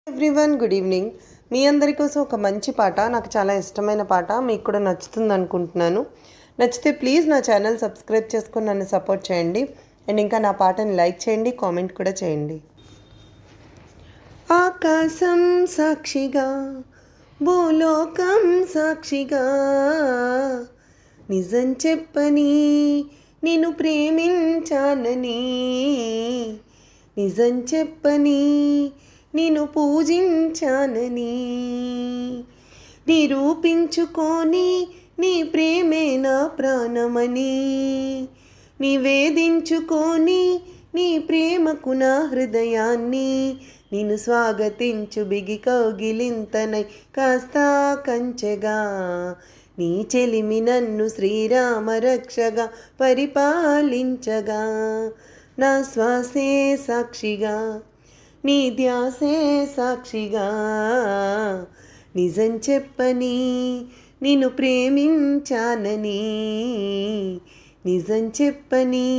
Everyone good evening. మీ అందరి కోసం ఒక మంచి పాట, నాకు చాలా ఇష్టమైన పాట, మీకు కూడా నచ్చుతుంది అనుకుంటున్నాను. నచ్చితే ప్లీజ్ నా ఛానల్ సబ్స్క్రైబ్ చేసుకొని నన్ను సపోర్ట్ చేయండి. అండ్ ఇంకా నా పాటని లైక్ చేయండి, కామెంట్ కూడా చేయండి. ఆకాశం సాక్షిగా, భూలోకం సాక్షిగా, నిజం చెప్పని నిన్ను ప్రేమించానని, నిజం చెప్పని నిన్ను పూజించానని, నిరూపించుకొని నీ ప్రేమే నా ప్రాణమని, నివేదించుకొని నీ ప్రేమకు నా హృదయాన్ని, నిన్ను స్వాగతించు బిగి కౌగిలింతనై కాస్త కంచెగా, నీ చెలిమి నన్ను శ్రీరామ రక్షగా పరిపాలించగా, నా శ్వాసే సాక్షిగా, నీ ధ్యాసే సాక్షిగా, నిజం చెప్పని నిన్ను ప్రేమించానని, నిజం చెప్పని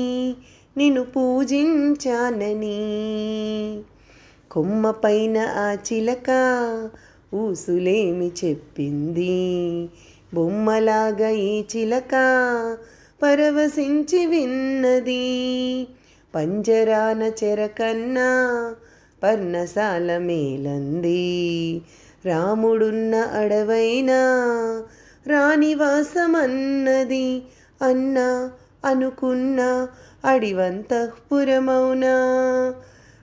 నిన్ను పూజించానని. కొమ్మ పైన ఆ చిలక ఊసులేమి చెప్పింది, బొమ్మలాగా ఈ చిలక పరవశించి విన్నది, పంజరాన చెరకన్నా పర్ణశాల మేలంది, రాముడున్న అడవైనా రాణివాసమన్నది, అన్నా అనుకున్నా అడివంతఃపురమౌనా,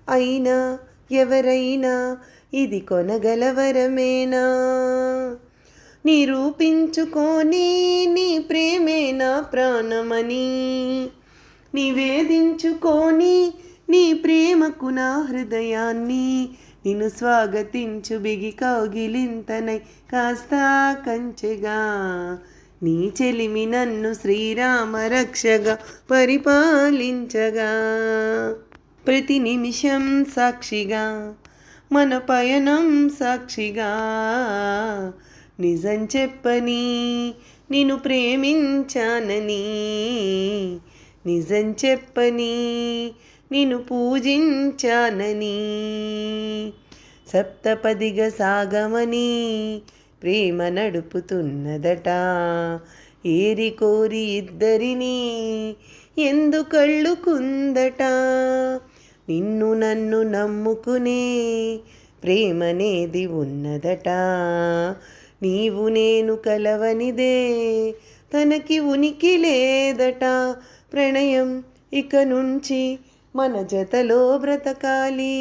అయినా ఎవరైనా ఇది కొనగలవరమేనా, నిరూపించుకొని నీ ప్రేమే నా ప్రాణమని, నివేదించుకొని నీ ప్రేమకు నా హృదయాన్ని, నిన్ను స్వాగతించు బిగి కౌగిలింతనై కాస్త కంచెగా, నీ చెలిమి నన్ను శ్రీరామ రక్షగా పరిపాలించగా, ప్రతి నిమిషం సాక్షిగా, మన పయనం సాక్షిగా, నిజం చెప్పని నిన్ను ప్రేమించానని, నిజం చెప్పని నిన్ను పూజించానని, సప్తపదిగా సాగమని ప్రేమ నడుపుతున్నదట, ఏరి కోరి ఇద్దరిని ఎందుకళ్ళుకుందట, నిన్ను నన్ను నమ్ముకునే ప్రేమనేది ఉన్నదట, నీవు నేను కలవనిదే తనకి ఉనికి లేదట, ప్రణయం ఇక నుంచి మన జతలో బ్రతకాలి,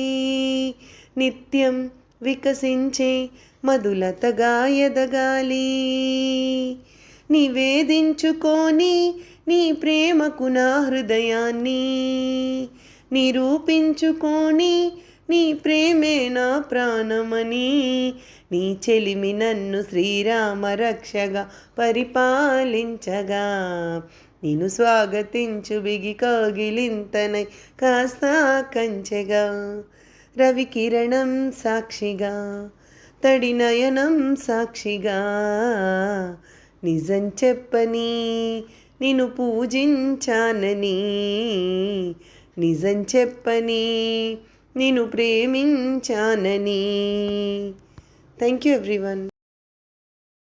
నిత్యం వికసించే మధులతగా ఎదగాలి, నివేదించుకొని నీ ప్రేమకు నా హృదయాన్ని, నిరూపించుకొని నీ ప్రేమే నా ప్రాణమని, నీ చెలిమి నన్ను శ్రీరామ రక్షగా పరిపాలించగా, నిన్ను స్వాగతించు బిగి కౌగిలింతనై కాస్త కంచెగా, రవికిరణం సాక్షిగా, తడి నయనం సాక్షిగా, నిజం చెప్పని నిన్ను పూజించానని, నిజం చెప్పని నిన్ను ప్రేమించానని. Thank you everyone.